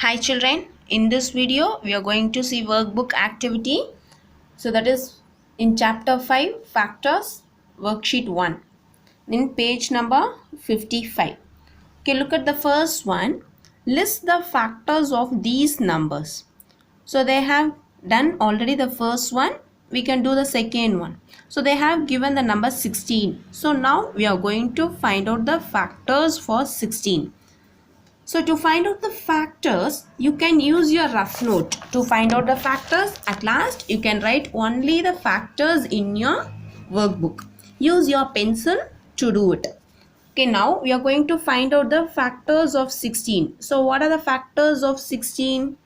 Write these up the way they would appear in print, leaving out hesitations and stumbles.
Hi children, in this video we are going to see workbook activity. So that is in chapter 5 factors worksheet 1 in page number 55. Okay, look at the first one. List the factors of these numbers. So they have done already the first one. We can do the second one. So they have given the number 16. So now we are going to find out the factors for 16. So to find out the factors, you can use your rough note. To find out the factors, at last you can write only the factors in your workbook. Use your pencil to do it. Okay, now we are going to find out the factors of 16. So what are the factors of 16?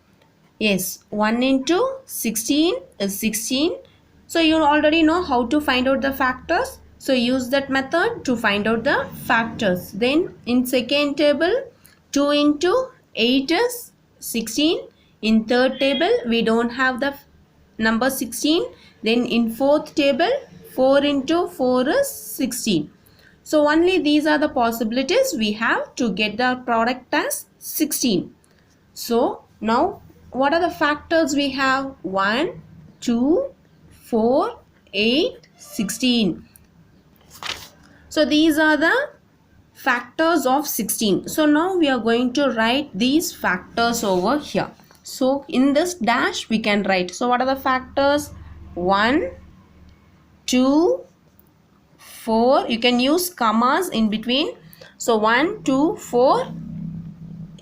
Yes, 1 into 16 is 16. So you already know how to find out the factors. So use that method to find out the factors. Then in second table, 2 into 8 is 16. In third table, we don't have the number 16. Then in fourth table, 4 into 4 is 16. So only these are the possibilities we have to get the product as 16. So now what are the factors we have? 1, 2, 4, 8, 16. So these are the factors of 16. So now we are going to write these factors over here. So in this dash we can write. So what are the factors? 1, 2, 4. You can use commas in between. So 1, 2, 4,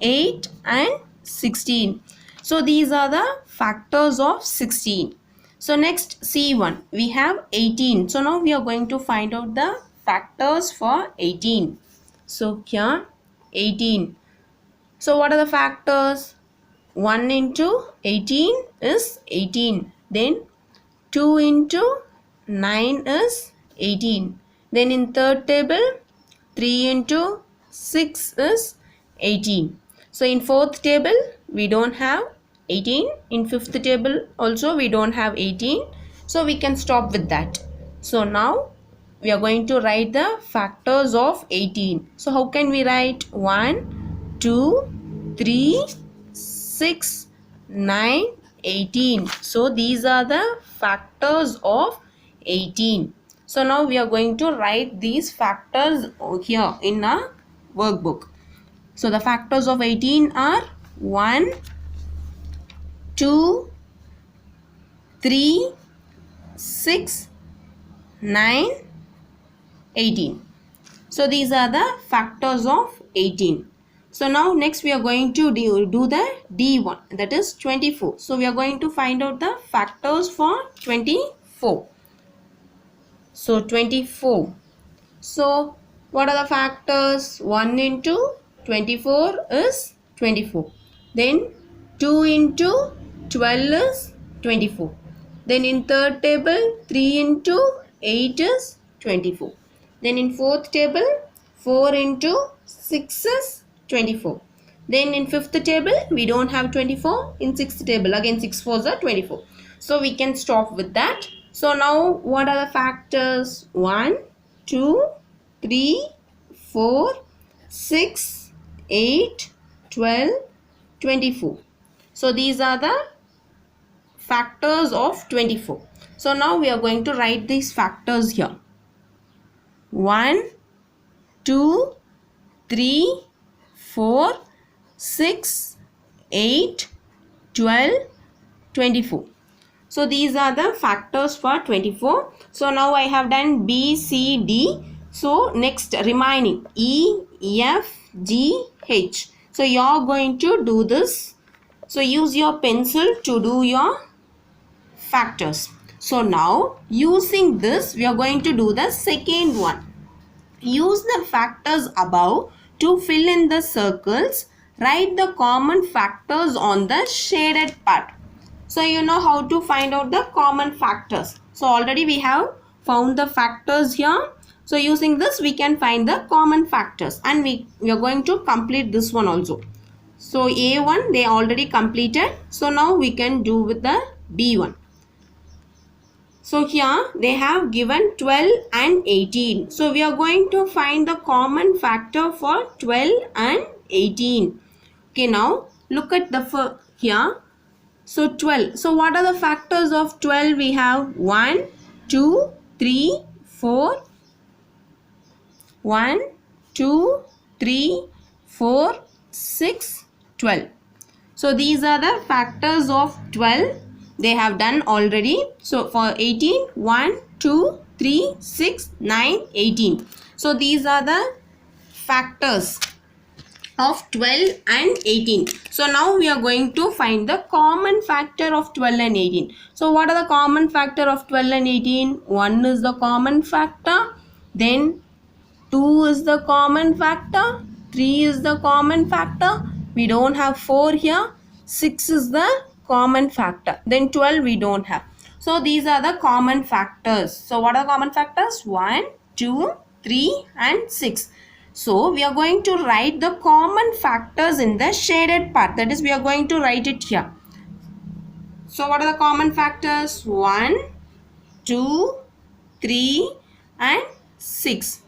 8 and 16. So these are the factors of 16. So next C1 we have 18. So now we are going to find out the factors for 18. So here 18. So what are the factors? 1 into 18 is 18. Then 2 into 9 is 18. Then in third table 3 into 6 is 18. So in fourth table we don't have 18. In fifth table also we don't have 18. So we can stop with that. So now we are going to write the factors of 18. So how can we write? 1, 2, 3, 6, 9, 18. So these are the factors of 18. So now we are going to write these factors here in a workbook. So the factors of 18 are 1, 2, 3, 6, 9, 18. So these are the factors of 18. So now next we are going to do the D1, that is 24. So we are going to find out the factors for 24. So 24. So what are the factors? 1 into 24 is 24. Then 2 into 12 is 24. Then in third table 3 into 8 is 24. Then in fourth table 4 into 6 is 24. Then in fifth table we don't have 24. In sixth table again 6 4s are 24. So we can stop with that. So now what are the factors? 1, 2, 3, 4, 6, 8, 12, 24. So these are the factors of 24. So now we are going to write these factors here. 1, 2, 3, 4, 6, 8, 12, 24. So these are the factors for 24. So now I have done B, C, D. So next remaining E, F, G, H. So you are going to do this. So use your pencil to do your factors. So now using this we are going to do the second one. Use the factors above to fill in the circles. Write the common factors on the shaded part. So you know how to find out the common factors. So already we have found the factors here. So using this we can find the common factors, and we are going to complete this one also. So A1 they already completed. So now we can do with the B1. So here they have given 12 and 18. So we are going to find the common factor for 12 and 18. Okay, now look at the here. So 12. So what are the factors of 12? We have 1, 2, 3, 4. 1, 2, 3, 4, 6, 12. So these are the factors of 12. They have done already. So for 18, 1, 2, 3, 6, 9, 18. So these are the factors of 12 and 18. So now we are going to find the common factor of 12 and 18. So what are the common factor of 12 and 18? 1 is the common factor. Then 2 is the common factor. 3 is the common factor. We don't have 4 here. 6 is the common factor. Then 12 we don't have. So these are the common factors. So what are the common factors? 1, 2, 3 and 6. So we are going to write the common factors in the shaded part. That is, we are going to write it here. So what are the common factors? 1, 2, 3 and 6.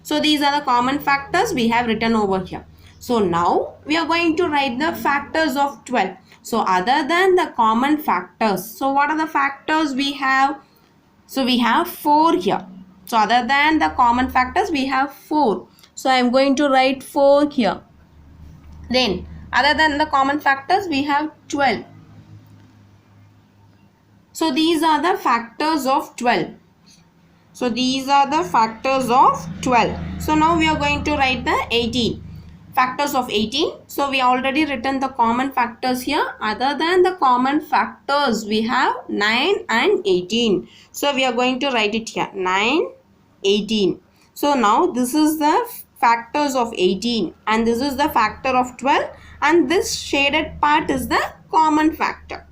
So these are the common factors we have written over here. So now we are going to write the factors of 12. So other than the common factors, so what are the factors we have? So we have 4 here. So other than the common factors, we have 4. So I am going to write 4 here. Then other than the common factors, we have 12. So these are the factors of 12. So these are the factors of 12. So now we are going to write the 18. Factors of 18. So we already written the common factors here. Other than the common factors, we have 9 and 18. So we are going to write it here. 9, 18. So now this is the factors of 18 and this is the factor of 12 and this shaded part is the common factor.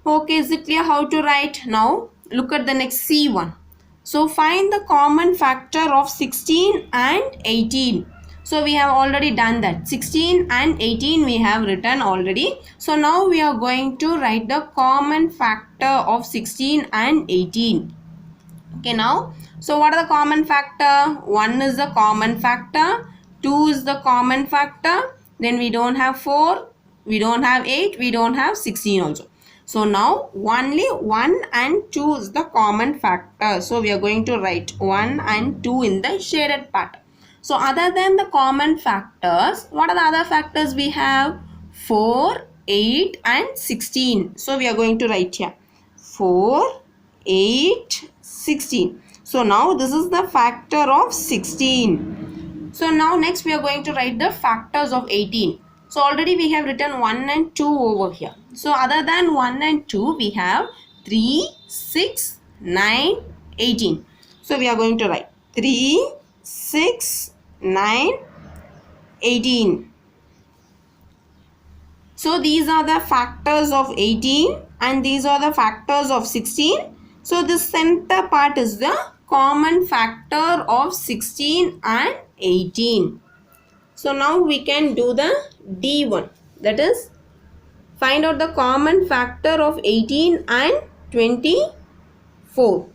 Okay, is it clear how to write? Now look at the next C1. So find the common factor of 16 and 18. So we have already done that. 16 and 18 we have written already. So now we are going to write the common factor of 16 and 18. Okay, now, so what are the common factor? 1 is the common factor. 2 is the common factor. Then we don't have 4. We don't have 8. We don't have 16 also. So now only 1 and 2 is the common factor. So we are going to write 1 and 2 in the shaded part. So other than the common factors, what are the other factors we have? 4, 8 and 16. So we are going to write here 4, 8, 16. So now this is the factor of 16. So now next we are going to write the factors of 18. So already we have written 1 and 2 over here. So other than 1 and 2 we have 3, 6, 9, 18. So we are going to write 3, 6, 9, 18. So these are the factors of 18 and these are the factors of 16. So the center part is the common factor of 16 and 18. So now we can do the D1, that is find out the common factor of 18 and 24.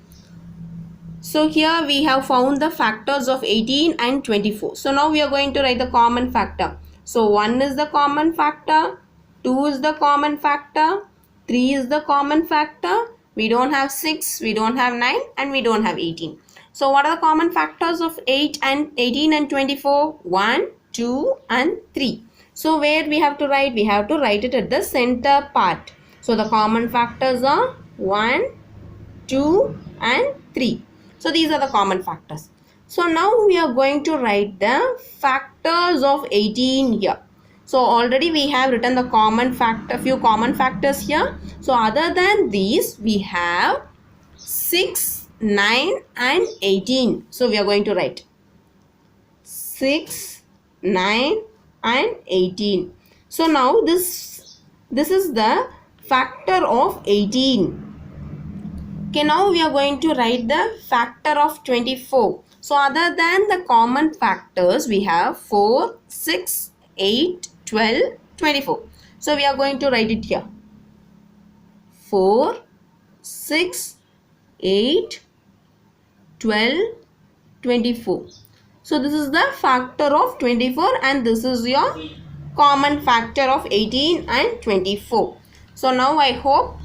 So here we have found the factors of 18 and 24. So now we are going to write the common factor. So 1 is the common factor, 2 is the common factor, 3 is the common factor. We don't have 6, we don't have 9 and we don't have 18. So what are the common factors of 8 and 18 and 24? 1, 2 and 3. So where we have to write? We have to write it at the center part. So the common factors are 1, 2 and 3. So these are the common factors. So now we are going to write the factors of 18 here. So already we have written the common factor, few common factors here. So other than these we have 6, 9 and 18. So we are going to write 6, 9 and 18. So now this is the factor of 18. Okay, now we are going to write the factor of 24. So other than the common factors, we have 4, 6, 8, 12, 24. So we are going to write it here. 4, 6, 8, 12, 24. So this is the factor of 24 and this is your common factor of 18 and 24. So now I hope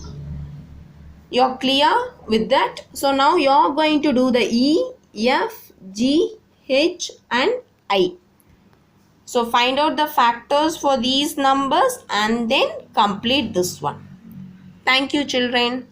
you're clear with that. So now you're going to do the E, F, G, H and I. So find out the factors for these numbers and then complete this one. Thank you, children.